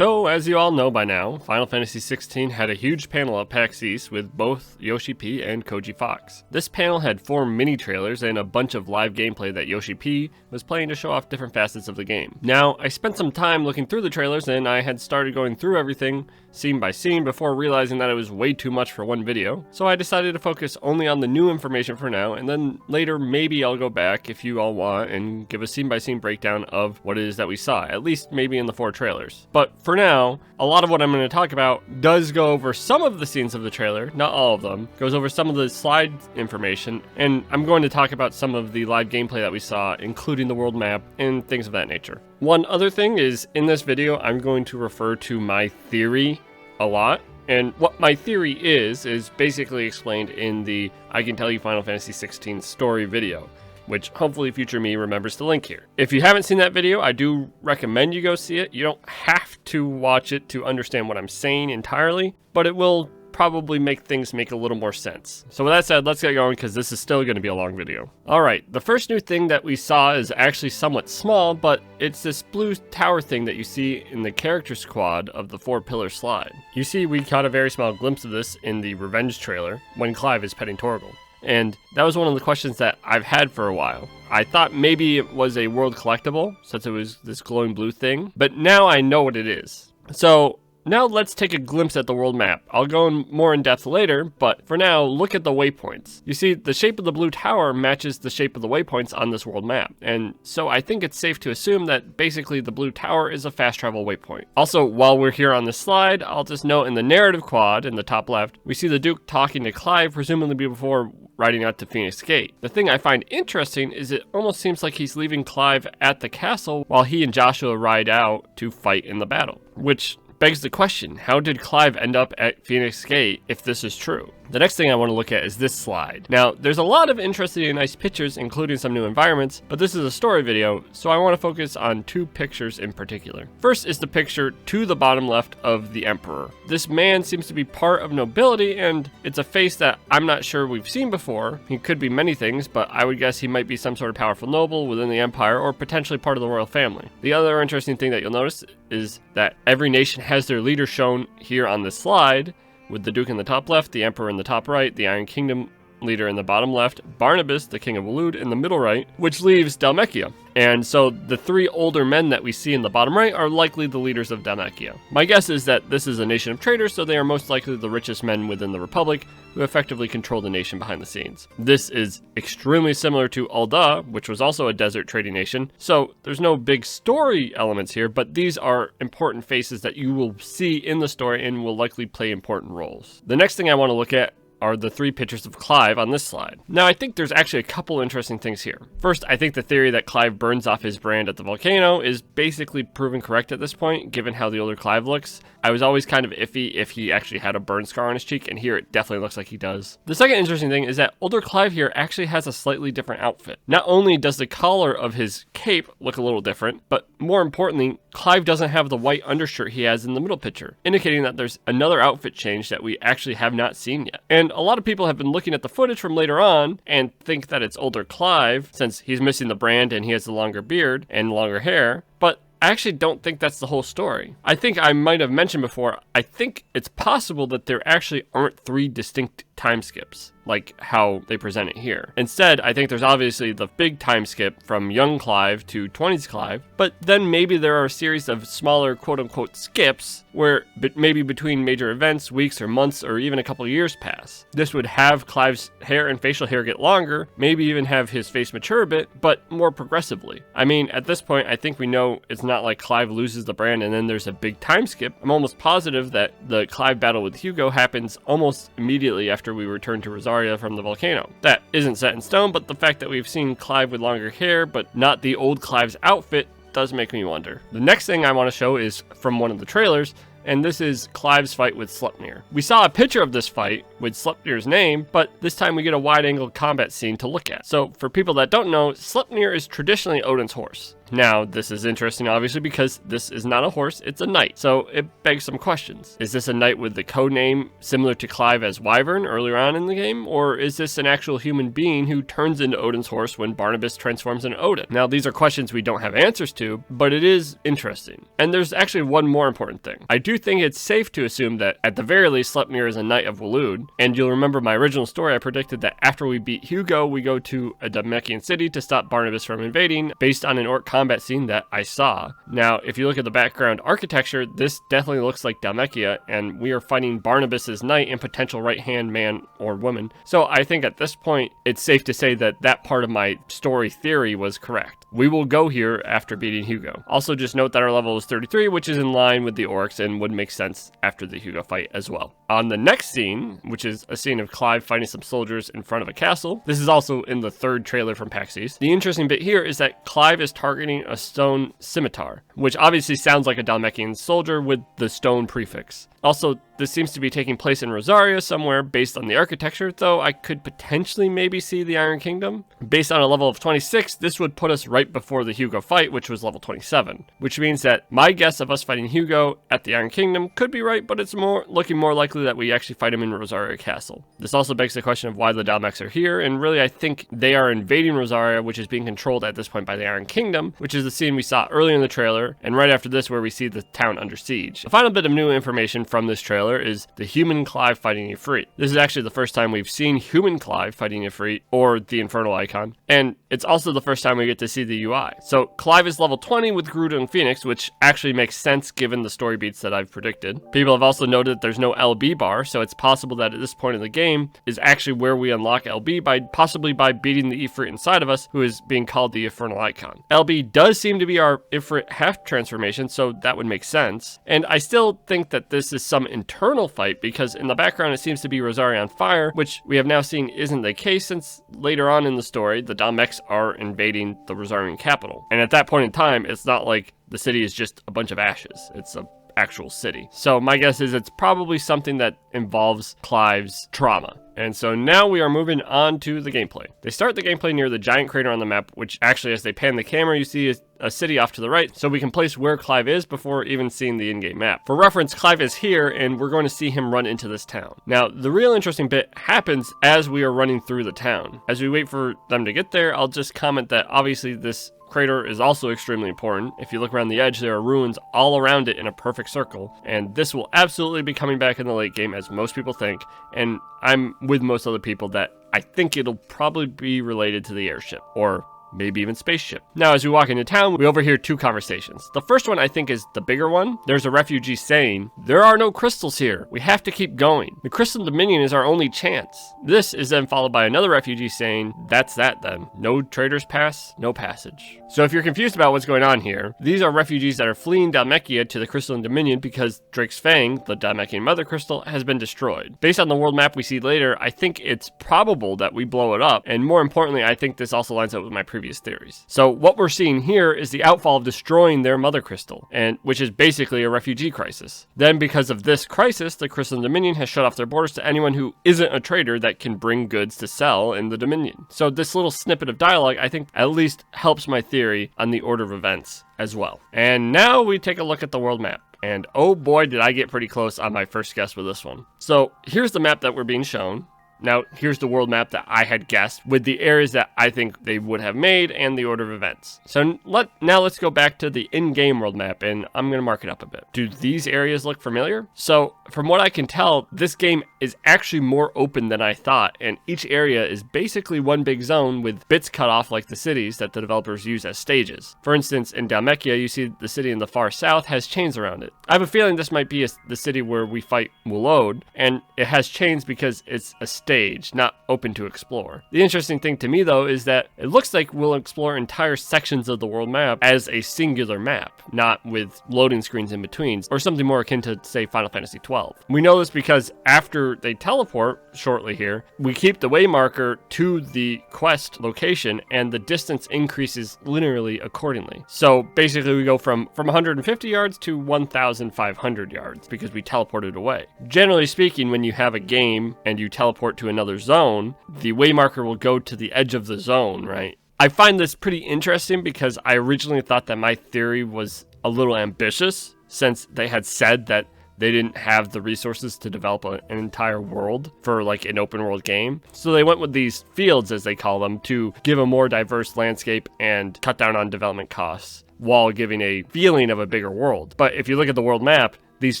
So, as you all know by now, Final Fantasy XVI had a huge panel at Pax East with both Yoshi P and Koji Fox. This panel had 4 mini-trailers and a bunch of live gameplay that Yoshi P was playing to show off different facets of the game. Now, I spent some time looking through the trailers and I had started going through everything scene by scene before realizing that it was way too much for one video, so I decided to focus only on the new information for now, and then later maybe I'll go back if you all want and give a scene by scene breakdown of what it is that we saw, at least maybe in the 4 trailers. But for now, a lot of what I'm going to talk about does go over some of the scenes of the trailer, not all of them, goes over some of the slide information, and I'm going to talk about some of the live gameplay that we saw, including the world map and things of that nature. One other thing is, in this video, I'm going to refer to my theory a lot. And what my theory is basically explained in the I Can Tell You Final Fantasy XVI story video, which hopefully future me remembers to link here. If you haven't seen that video, I do recommend you go see it. You don't have to watch it to understand what I'm saying entirely, but it will probably make things make a little more sense. So with that said, let's get going because this is still going to be a long video. Alright, the first new thing that we saw is actually somewhat small, but it's this blue tower thing that you see in the character squad of the 4-pillar slide. You see, we caught a very small glimpse of this in the Revenge trailer when Clive is petting Torgal. And that was one of the questions that I've had for a while. I thought maybe it was a world collectible, since it was this glowing blue thing, but now I know what it is. So now let's take a glimpse at the world map. I'll go in more in depth later, but for now, look at the waypoints. You see, the shape of the blue tower matches the shape of the waypoints on this world map, and so I think it's safe to assume that basically the blue tower is a fast travel waypoint. Also, while we're here on this slide, I'll just note in the narrative quad in the top left, we see the Duke talking to Clive, presumably before riding out to Phoenix Gate. The thing I find interesting is it almost seems like he's leaving Clive at the castle while he and Joshua ride out to fight in the battle, which begs the question, how did Clive end up at Phoenix Gate if this is true? The next thing I want to look at is this slide. Now, there's a lot of interesting and nice pictures, including some new environments, but this is a story video, so I want to focus on 2 pictures in particular. First is the picture to the bottom left of the Emperor. This man seems to be part of nobility, and it's a face that I'm not sure we've seen before. He could be many things, but I would guess he might be some sort of powerful noble within the Empire, or potentially part of the royal family. The other interesting thing that you'll notice is that every nation has their leader shown here on this slide, with the Duke in the top left, the Emperor in the top right, the Iron Kingdom leader in the bottom left, Barnabas, the King of Waloed, in the middle right, which leaves Dhalmekia. And so the 3 older men that we see in the bottom right are likely the leaders of Dhalmekia. My guess is that this is a nation of traders, so they are most likely the richest men within the Republic who effectively control the nation behind the scenes. This is extremely similar to Ul'dah, which was also a desert trading nation, so there's no big story elements here, but these are important faces that you will see in the story and will likely play important roles. The next thing I want to look at are the 3 pictures of Clive on this slide. Now, I think there's actually a couple interesting things here. First, I think the theory that Clive burns off his brand at the volcano is basically proven correct at this point, given how the older Clive looks. I was always kind of iffy if he actually had a burn scar on his cheek, and here it definitely looks like he does. The second interesting thing is that older Clive here actually has a slightly different outfit. Not only does the collar of his cape look a little different, but more importantly, Clive doesn't have the white undershirt he has in the middle picture, indicating that there's another outfit change that we actually have not seen yet. And a lot of people have been looking at the footage from later on and think that it's older Clive, since he's missing the brand and he has the longer beard and longer hair, but I actually don't think that's the whole story. I think I might have mentioned before, I think it's possible that there actually aren't 3 distinct time skips, like how they present it here. Instead, I think there's obviously the big time skip from young Clive to 20s Clive, but then maybe there are a series of smaller quote-unquote skips where maybe between major events, weeks or months or even a couple years pass. This would have Clive's hair and facial hair get longer, maybe even have his face mature a bit, but more progressively. I mean, at this point, I think we know it's not like Clive loses the brand and then there's a big time skip. I'm almost positive that the Clive battle with Hugo happens almost immediately after we return to Rosaria from the volcano. That isn't set in stone, but the fact that we've seen Clive with longer hair, but not the old Clive's outfit, does make me wonder. The next thing I want to show is from one of the trailers, and this is Clive's fight with Sleipnir. We saw a picture of this fight with Sleipnir's name, but this time we get a wide-angle combat scene to look at. So for people that don't know, Sleipnir is traditionally Odin's horse. Now, this is interesting, obviously, because this is not a horse, it's a knight. So it begs some questions. Is this a knight with the code name similar to Clive as Wyvern earlier on in the game? Or is this an actual human being who turns into Odin's horse when Barnabas transforms into Odin? Now, these are questions we don't have answers to, but it is interesting. And there's actually one more important thing. I do think it's safe to assume that, at the very least, Sleipnir is a knight of Waloed. And you'll remember my original story, I predicted that after we beat Hugo, we go to a Damekian city to stop Barnabas from invading, based on an orc combat scene that I saw. Now, if you look at the background architecture, this definitely looks like Dalmekia, and we are fighting Barnabas's knight and potential right-hand man or woman. So I think at this point, it's safe to say that that part of my story theory was correct. We will go here after beating Hugo. Also, just note that our level is 33, which is in line with the orcs and would make sense after the Hugo fight as well. On the next scene, which is a scene of Clive fighting some soldiers in front of a castle, this is also in the third trailer from Pax East. The interesting bit here is that Clive is targeting a stone scimitar, which obviously sounds like a Dalmekian soldier with the stone prefix. Also, this seems to be taking place in Rosaria somewhere based on the architecture, though I could potentially maybe see the Iron Kingdom. Based on a level of 26, this would put us right before the Hugo fight, which was level 27, which means that my guess of us fighting Hugo at the Iron Kingdom could be right, but it's looking more likely that we actually fight him in Rosaria Castle. This also begs the question of why the Dalmecs are here, and really I think they are invading Rosaria, which is being controlled at this point by the Iron Kingdom, which is the scene we saw earlier in the trailer, and right after this where we see the town under siege. The final bit of new information from this trailer is the human Clive fighting Ifrit. This is actually the first time we've seen human Clive fighting Ifrit, or the Infernal Icon, and it's also the first time we get to see the UI. So Clive is level 20 with Garuda and Phoenix, which actually makes sense given the story beats that I've predicted. People have also noted that there's no LB bar, so it's possible that at this point in the game is actually where we unlock LB, possibly by beating the Ifrit inside of us, who is being called the Infernal Icon. LB does seem to be our Ifrit half transformation, so that would make sense. And I still think that this is some internal fight, because in the background it seems to be Rosaria on fire, which we have now seen isn't the case, since later on in the story the Dalmecs are invading the Rosarian capital. And at that point in time, it's not like the city is just a bunch of ashes. It's a actual city. So my guess is it's probably something that involves Clive's trauma. And so now we are moving on to the gameplay. They start the gameplay near the giant crater on the map, which actually, as they pan the camera, you see a city off to the right, so we can place where Clive is before even seeing the in-game map. For reference, Clive is here, and we're going to see him run into this town. Now, the real interesting bit happens as we are running through the town. As we wait for them to get there, I'll just comment that obviously this crater is also extremely important. If you look around the edge, there are ruins all around it in a perfect circle, and this will absolutely be coming back in the late game, as most people think, and I'm with most other people that I think it'll probably be related to the airship, or maybe even spaceship. Now, as we walk into town, we overhear two conversations. The first one I think is the bigger one. There's a refugee saying, "There are no crystals here. We have to keep going. The Crystal Dominion is our only chance." This is then followed by another refugee saying, "That's that then. No traders pass, no passage." So if you're confused about what's going on here, these are refugees that are fleeing Dalmekia to the Crystal Dominion because Drake's Fang, the Dalmekian Mother Crystal, has been destroyed. Based on the world map we see later, I think it's probable that we blow it up, and more importantly, I think this also lines up with my previous theories. So what we're seeing here is the outfall of destroying their Mother Crystal, and which is basically a refugee crisis. Then because of this crisis, the Crystal Dominion has shut off their borders to anyone who isn't a trader that can bring goods to sell in the Dominion. So this little snippet of dialogue, I think, at least helps my theory on the order of events as well. And now we take a look at the world map. And oh boy, did I get pretty close on my first guess with this one. So here's the map that we're being shown. Now, here's the world map that I had guessed with the areas that I think they would have made and the order of events. So now let's go back to the in-game world map, and I'm going to mark it up a bit. Do these areas look familiar? So from what I can tell, this game is actually more open than I thought, and each area is basically one big zone with bits cut off like the cities that the developers use as stages. For instance, in Dalmekia, you see the city in the far south has chains around it. I have a feeling this might be the city where we fight Waloed, and it has chains because it's a stage, not open to explore. The interesting thing to me though is that it looks like we'll explore entire sections of the world map as a singular map, not with loading screens in between, or something more akin to, say, Final Fantasy XII. We know this because after they teleport shortly here, we keep the way marker to the quest location and the distance increases linearly accordingly. So basically we go from 150 yards to 1,500 yards because we teleported away. Generally speaking, when you have a game and you teleport to another zone, the way marker will go to the edge of the zone, right? I find this pretty interesting because I originally thought that my theory was a little ambitious since they had said that they didn't have the resources to develop an entire world for like an open world game. So they went with these fields, as they call them, to give a more diverse landscape and cut down on development costs while giving a feeling of a bigger world. But if you look at the world map, these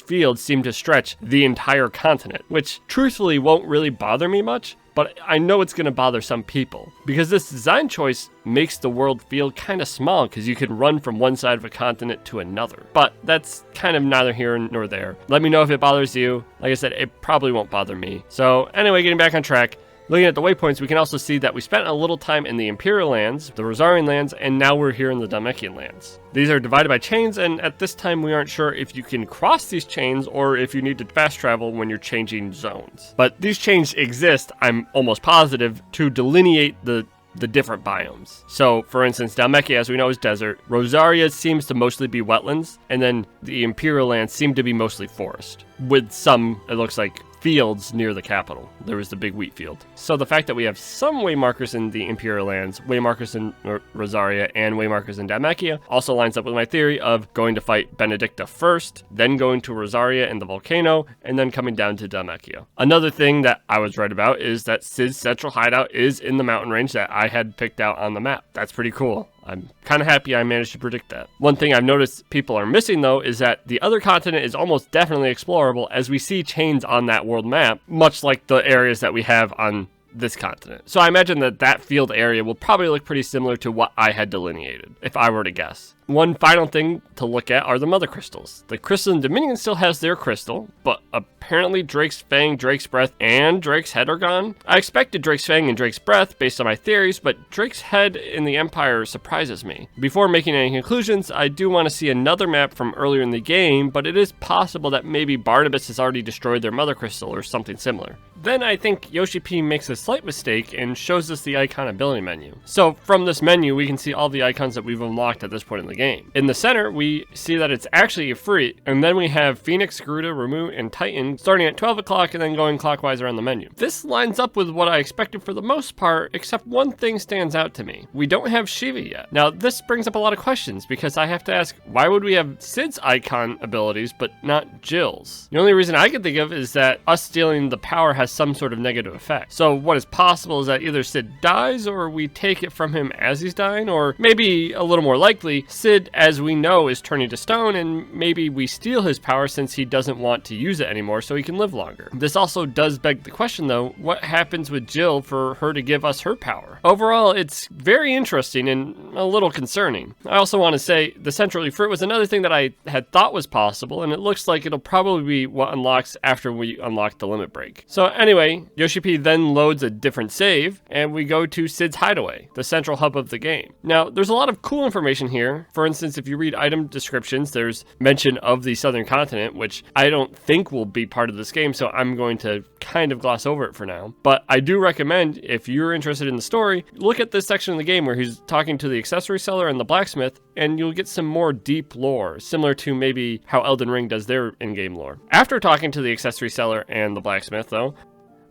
fields seem to stretch the entire continent, which truthfully won't really bother me much, but I know it's going to bother some people because this design choice makes the world feel kind of small because you can run from one side of a continent to another. But that's kind of neither here nor there. Let me know if it bothers you. Like I said, it probably won't bother me. So anyway, getting back on track. Looking at the waypoints, we can also see that we spent a little time in the Imperial lands, the Rosarian lands, and now we're here in the Dalmatian lands. These are divided by chains, and at this time we aren't sure if you can cross these chains or if you need to fast travel when you're changing zones. But these chains exist, I'm almost positive, to delineate the different biomes. So, for instance, Dalmatia, as we know, is desert. Rosaria seems to mostly be wetlands, and then the Imperial lands seem to be mostly forest, with some, it looks like, fields near the capital. There was the big wheat field. So the fact that we have some way markers in the Imperial lands, way markers in Rosaria, and way markers in Dalmatia also lines up with my theory of going to fight Benedicta first, then going to Rosaria and the volcano, and then coming down to Dalmatia. Another thing that I was right about is that Cid's central hideout is in the mountain range that I had picked out on the map. That's pretty cool. I'm kind of happy I managed to predict that. One thing I've noticed people are missing, though, is that the other continent is almost definitely explorable as we see chains on that world map, much like the areas that we have on this continent. So I imagine that that field area will probably look pretty similar to what I had delineated, if I were to guess. One final thing to look at are the mother crystals. The crystal in Dominion still has their crystal, but apparently Drake's Fang, Drake's Breath, and Drake's Head are gone. I expected Drake's Fang and Drake's Breath based on my theories, but Drake's Head in the Empire surprises me. Before making any conclusions, I do want to see another map from earlier in the game, but it is possible that maybe Barnabas has already destroyed their mother crystal or something similar. Then I think Yoshi P makes a slight mistake and shows us the icon ability menu. So from this menu, we can see all the icons that we've unlocked at this point in the game. In the center, we see that it's actually a free, and then we have Phoenix, Garuda, Ramu, and Titan starting at 12 o'clock and then going clockwise around the menu. This lines up with what I expected for the most part, except one thing stands out to me. We don't have Shiva yet. Now, this brings up a lot of questions because I have to ask, why would we have Cid's icon abilities but not Jill's? The only reason I can think of is that us stealing the power has some sort of negative effect. So what is possible is that either Cid dies or we take it from him as he's dying, or maybe a little more likely, Cid, as we know, is turning to stone and maybe we steal his power since he doesn't want to use it anymore so he can live longer. This also does beg the question though, what happens with Jill for her to give us her power? Overall, it's very interesting and a little concerning. I also want to say the Central Fruit was another thing that I had thought was possible, and it looks like it'll probably be what unlocks after we unlock the limit break. So anyway, Yoshi P then loads a different save, and we go to Cid's Hideaway, the central hub of the game. Now, there's a lot of cool information here. For instance, if you read item descriptions, there's mention of the southern continent, which I don't think will be part of this game, so I'm going to kind of gloss over it for now. But I do recommend, if you're interested in the story, look at this section of the game where he's talking to the accessory seller and the blacksmith, and you'll get some more deep lore, similar to maybe how Elden Ring does their in-game lore. After talking to the accessory seller and the blacksmith, though,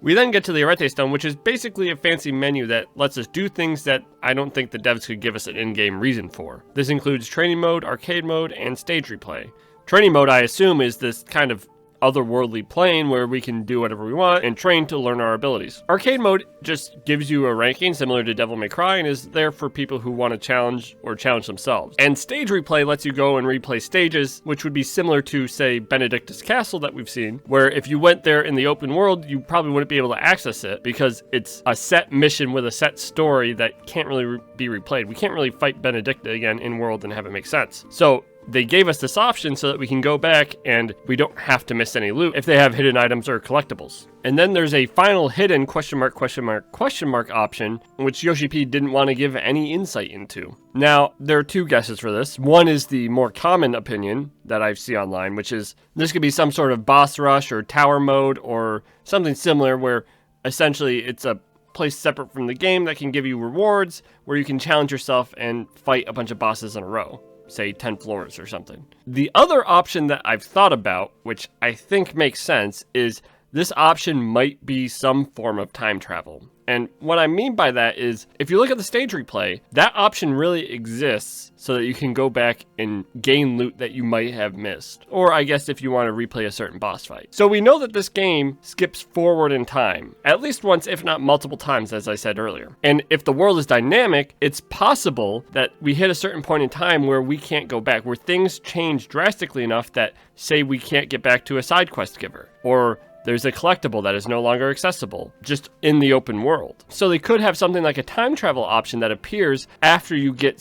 we then get to the Arete Stone, which is basically a fancy menu that lets us do things that I don't think the devs could give us an in-game reason for. This includes training mode, arcade mode, and stage replay. Training mode, I assume, is this kind of otherworldly plane where we can do whatever we want and train to learn our abilities. Arcade mode just gives you a ranking similar to Devil May Cry and is there for people who want to challenge or challenge themselves. And stage replay lets you go and replay stages, which would be similar to, say, Benedicta's Castle that we've seen, where if you went there in the open world, you probably wouldn't be able to access it because it's a set mission with a set story that can't really be replayed. We can't really fight Benedicta again in world and have it make sense. So they gave us this option so that we can go back and we don't have to miss any loot if they have hidden items or collectibles. And then there's a final hidden question mark option, which Yoshi P didn't want to give any insight into. Now, there are two guesses for this. One is the more common opinion that I see online, which is this could be some sort of boss rush or tower mode or something similar where essentially it's a place separate from the game that can give you rewards where you can challenge yourself and fight a bunch of bosses in a row. Say 10 floors or something. The other option that I've thought about, which I think makes sense, is this option might be some form of time travel. And what I mean by that is, if you look at the stage replay, that option really exists so that you can go back and gain loot that you might have missed. Or I guess if you want to replay a certain boss fight. So we know that this game skips forward in time, at least once, if not multiple times, as I said earlier. And if the world is dynamic, it's possible that we hit a certain point in time where we can't go back, where things change drastically enough that, say, we can't get back to a side quest giver, or there's a collectible that is no longer accessible, just in the open world. So they could have something like a time travel option that appears after you get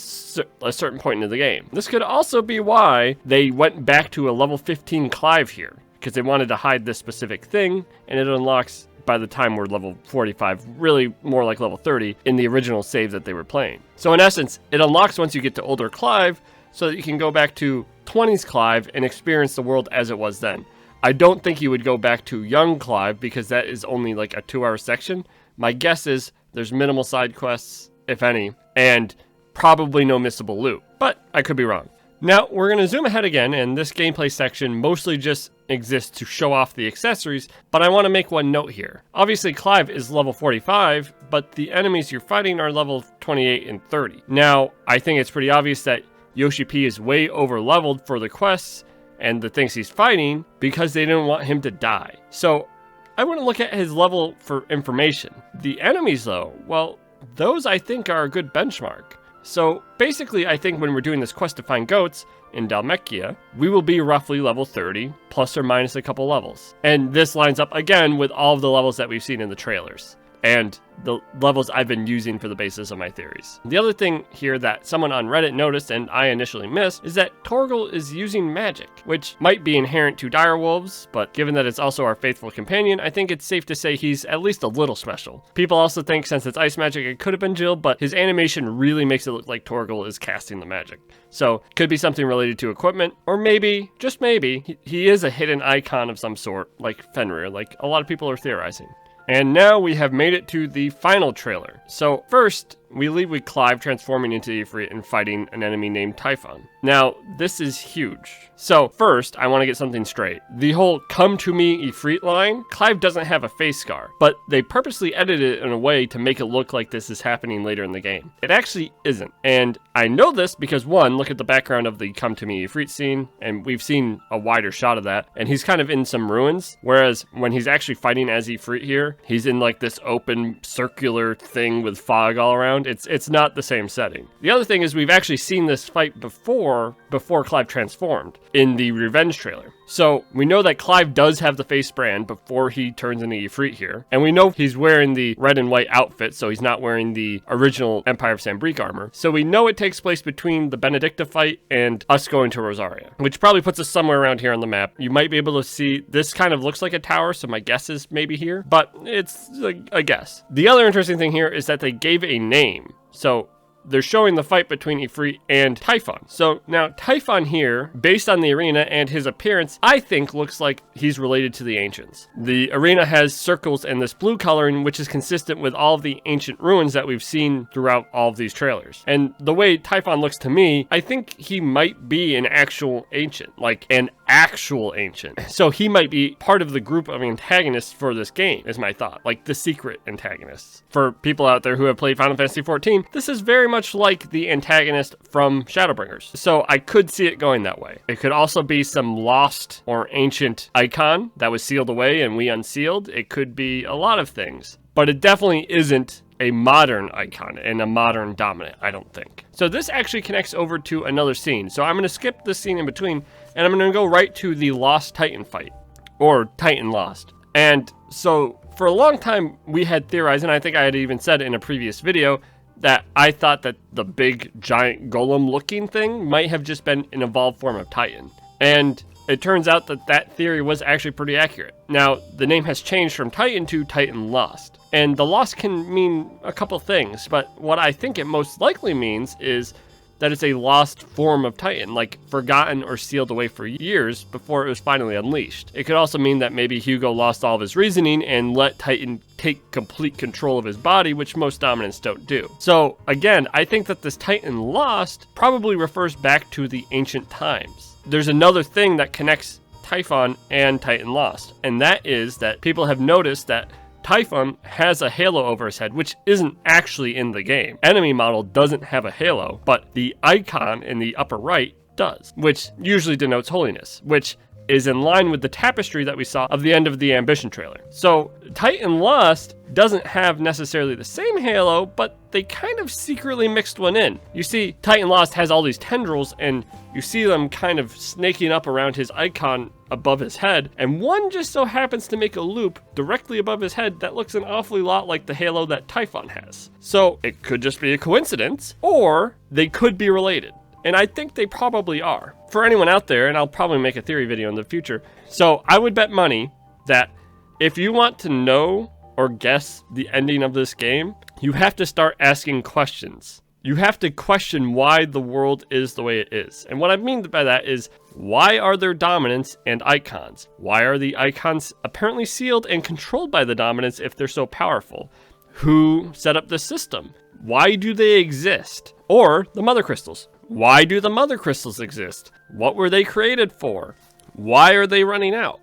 a certain point into the game. This could also be why they went back to a level 15 Clive here, because they wanted to hide this specific thing, and it unlocks by the time we're level 45, really more like level 30, in the original save that they were playing. So in essence, it unlocks once you get to older Clive, so that you can go back to 20s Clive and experience the world as it was then. I don't think you would go back to young Clive because that is only like a 2-hour section. My guess is there's minimal side quests, if any, and probably no missable loot, but I could be wrong. Now, we're going to zoom ahead again, and this gameplay section mostly just exists to show off the accessories, but I want to make one note here. Obviously, Clive is level 45, but the enemies you're fighting are level 28 and 30. Now, I think it's pretty obvious that Yoshi P is way over-leveled for the quests and the things he's fighting because they didn't want him to die. So I want to look at his level for information. The enemies though, well, those I think are a good benchmark. So basically I think when we're doing this quest to find goats in Dalmekia, we will be roughly level 30, plus or minus a couple levels. And this lines up again with all of the levels that we've seen in the trailers, and the levels I've been using for the basis of my theories. The other thing here that someone on Reddit noticed and I initially missed is that Torgal is using magic, which might be inherent to direwolves, but given that it's also our faithful companion, I think it's safe to say he's at least a little special. People also think since it's ice magic it could have been Jill, but his animation really makes it look like Torgal is casting the magic. So could be something related to equipment, or maybe, just maybe, he is a hidden icon of some sort, like Fenrir, like a lot of people are theorizing. And now we have made it to the final trailer. So first, we leave with Clive transforming into Ifrit and fighting an enemy named Typhon. Now, this is huge. So first, I want to get something straight. The whole "come to me Ifrit" line, Clive doesn't have a face scar, but they purposely edited it in a way to make it look like this is happening later in the game. It actually isn't. And I know this because one, look at the background of the "come to me Ifrit" scene, and we've seen a wider shot of that, and he's kind of in some ruins, whereas when he's actually fighting as Ifrit here, he's in like this open circular thing with fog all around. It's not the same setting. The other thing is we've actually seen this fight before Clive transformed in the Revenge trailer. So we know that Clive does have the face brand before he turns into Ifrit here. And we know he's wearing the red and white outfit, so he's not wearing the original Empire of Sambrique armor. So we know it takes place between the Benedicta fight and us going to Rosaria, which probably puts us somewhere around here on the map. You might be able to see, this kind of looks like a tower, so my guess is maybe here, but it's a guess. The other interesting thing here is that they gave a name. So they're showing the fight between Ifrit and Typhon. So now Typhon here, based on the arena and his appearance, I think looks like he's related to the ancients. The arena has circles and this blue coloring, which is consistent with all of the ancient ruins that we've seen throughout all of these trailers. And the way Typhon looks to me, I think he might be an actual ancient, like an actual ancient. So he might be part of the group of antagonists for this game, is my thought, like the secret antagonists. For people out there who have played Final Fantasy XIV, this is very much like the antagonist from Shadowbringers. So I could see it going that way. It could also be some lost or ancient icon that was sealed away and we unsealed. It could be a lot of things, but it definitely isn't a modern icon and a modern dominant, I don't think. So this actually connects over to another scene. So I'm going to skip this scene in between and I'm going to go right to the Lost Titan fight, or Titan Lost. And so for a long time we had theorized, and I think I had even said in a previous video, that I thought that the big giant golem looking thing might have just been an evolved form of Titan. And it turns out that that theory was actually pretty accurate. Now, the name has changed from Titan to Titan Lost. And the Lost can mean a couple things, but what I think it most likely means is that it's a lost form of Titan, like forgotten or sealed away for years before it was finally unleashed. It could also mean that maybe Hugo lost all of his reasoning and let Titan take complete control of his body, which most dominants don't do. So again, I think that this Titan Lost probably refers back to the ancient times. There's another thing that connects Typhon and Titan Lost, and that is that people have noticed that Typhon has a halo over his head, which isn't actually in the game. Enemy model doesn't have a halo, but the icon in the upper right does, which usually denotes holiness, which is in line with the tapestry that we saw of the end of the Ambition trailer. So Titan Lost doesn't have necessarily the same halo, but they kind of secretly mixed one in. You see, Titan Lost has all these tendrils, and you see them kind of snaking up around his icon above his head, and one just so happens to make a loop directly above his head that looks an awfully lot like the halo that Typhon has. So it could just be a coincidence, or they could be related. And I think they probably are. For anyone out there, and I'll probably make a theory video in the future, so I would bet money that if you want to know or guess the ending of this game, you have to start asking questions. You have to question why the world is the way it is. And what I mean by that is, why are there dominants and icons? Why are the icons apparently sealed and controlled by the dominants if they're so powerful? Who set up the system? Why do they exist? Or the mother crystals. Why do the mother crystals exist? What were they created for? Why are they running out?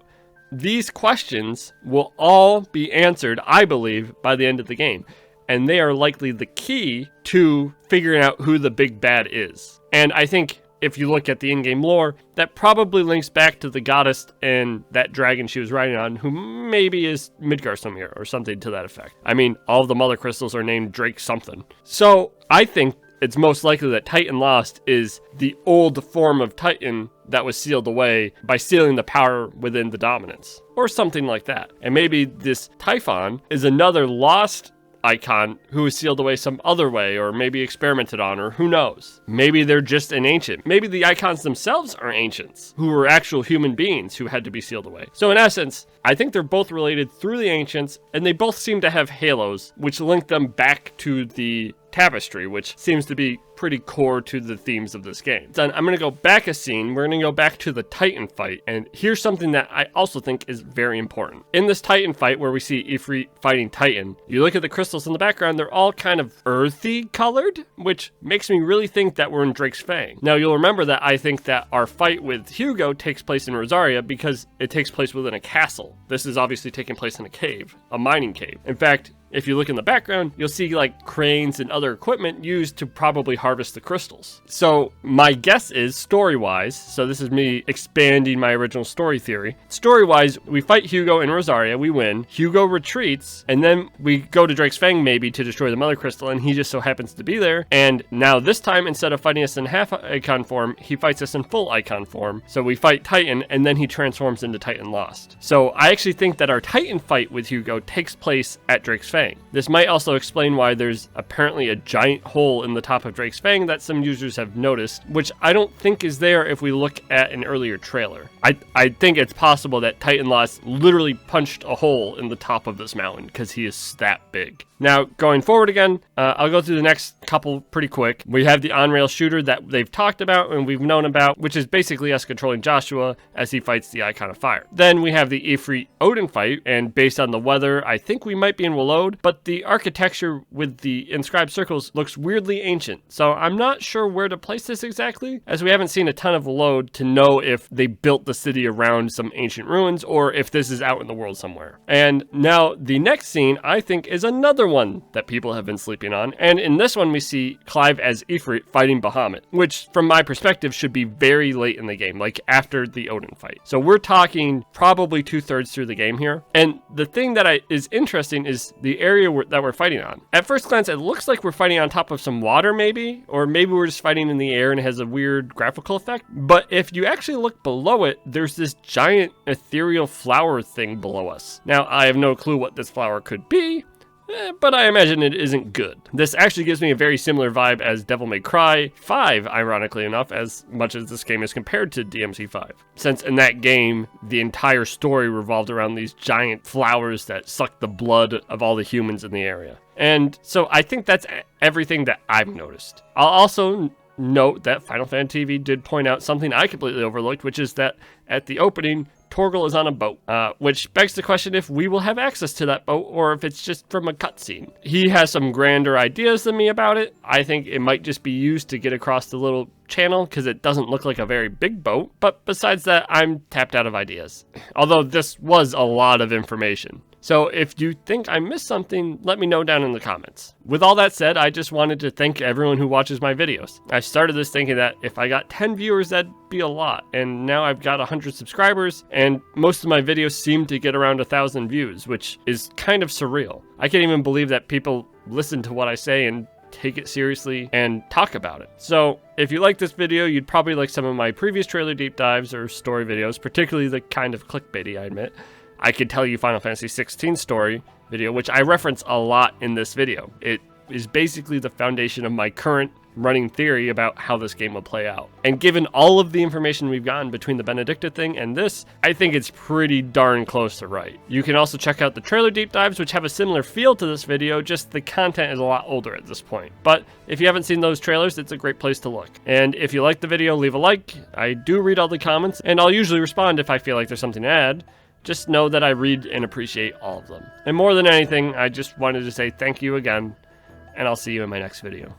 These questions will all be answered, I believe, by the end of the game. And they are likely the key to figuring out who the big bad is. And I think if you look at the in-game lore, that probably links back to the goddess and that dragon she was riding on, who maybe is Midgardsormr or something to that effect. I mean, all of the mother crystals are named Drake something. So I think it's most likely that Titan Lost is the old form of Titan that was sealed away by stealing the power within the dominance, or something like that. And maybe this Typhon is another lost icon who was sealed away some other way, or maybe experimented on, or who knows. Maybe they're just an ancient. Maybe the icons themselves are ancients, who were actual human beings who had to be sealed away. So in essence, I think they're both related through the ancients, and they both seem to have halos, which link them back to the tapestry, which seems to be pretty core to the themes of this game. Then I'm going to go back a scene. We're going to go back to the Titan fight, and here's something that I also think is very important. In this Titan fight where we see Ifrit fighting Titan, you look at the crystals in the background, they're all kind of earthy colored, which makes me really think that we're in Drake's Fang. Now you'll remember that I think that our fight with Hugo takes place in Rosaria because it takes place within a castle. This is obviously taking place in a cave, a mining cave. In fact, if you look in the background, you'll see like cranes and other equipment used to probably harvest the crystals. So my guess is, story-wise, so this is me expanding my original story theory. Story-wise, we fight Hugo in Rosaria, we win. Hugo retreats, and then we go to Drake's Fang maybe to destroy the mother crystal, and he just so happens to be there. And now this time, instead of fighting us in half icon form, he fights us in full icon form. So we fight Titan, and then he transforms into Titan Lost. So I actually think that our Titan fight with Hugo takes place at Drake's Fang. This might also explain why there's apparently a giant hole in the top of Drake's Fang that some users have noticed, which I don't think is there if we look at an earlier trailer. I think it's possible that Titan Lost literally punched a hole in the top of this mountain because he is that big. Now, going forward again, I'll go through the next couple pretty quick. We have the on-rail shooter that they've talked about and we've known about, which is basically us controlling Joshua as he fights the Icon of Fire. Then we have the Ifrit Odin fight, and based on the weather, I think we might be in Wallode, but the architecture with the inscribed circles looks weirdly ancient, so I'm not sure where to place this exactly, as we haven't seen a ton of Wallode to know if they built the city around some ancient ruins or if this is out in the world somewhere. And now the next scene, I think, is another one that people have been sleeping on, and in this one we see Clive as Ifrit fighting Bahamut, which from my perspective should be very late in the game, like after the Odin fight. So we're talking probably 2/3 through the game here, and the thing that is interesting is the area that we're fighting on. At first glance, it looks like we're fighting on top of some water maybe, or maybe we're just fighting in the air and it has a weird graphical effect, but if you actually look below it, there's this giant ethereal flower thing below us. Now, I have no clue what this flower could be, but I imagine it isn't good. This actually gives me a very similar vibe as Devil May Cry 5, ironically enough, as much as this game is compared to DMC5. Since in that game, the entire story revolved around these giant flowers that suck the blood of all the humans in the area. And so I think that's everything that I've noticed. I'll also note that Final Fantasy TV did point out something I completely overlooked, which is that at the opening, Torgal is on a boat, which begs the question if we will have access to that boat or if it's just from a cutscene. He has some grander ideas than me about it. I think it might just be used to get across the little channel because it doesn't look like a very big boat, but besides that, I'm tapped out of ideas. Although this was a lot of information. So if you think I missed something, let me know down in the comments. With all that said, I just wanted to thank everyone who watches my videos. I started this thinking that if I got 10 viewers, that'd be a lot. And now I've got 100 subscribers, and most of my videos seem to get around 1,000 views, which is kind of surreal. I can't even believe that people listen to what I say and take it seriously and talk about it. So if you like this video, you'd probably like some of my previous trailer deep dives or story videos, particularly the kind of clickbaity, I admit. I could tell you Final Fantasy 16 story video, which I reference a lot in this video. It is basically the foundation of my current running theory about how this game will play out. And given all of the information we've gotten between the Benedicta thing and this, I think it's pretty darn close to right. You can also check out the trailer deep dives, which have a similar feel to this video, just the content is a lot older at this point. But if you haven't seen those trailers, it's a great place to look. And if you like the video, leave a like. I do read all the comments, and I'll usually respond if I feel like there's something to add. Just know that I read and appreciate all of them. And more than anything, I just wanted to say thank you again, and I'll see you in my next video.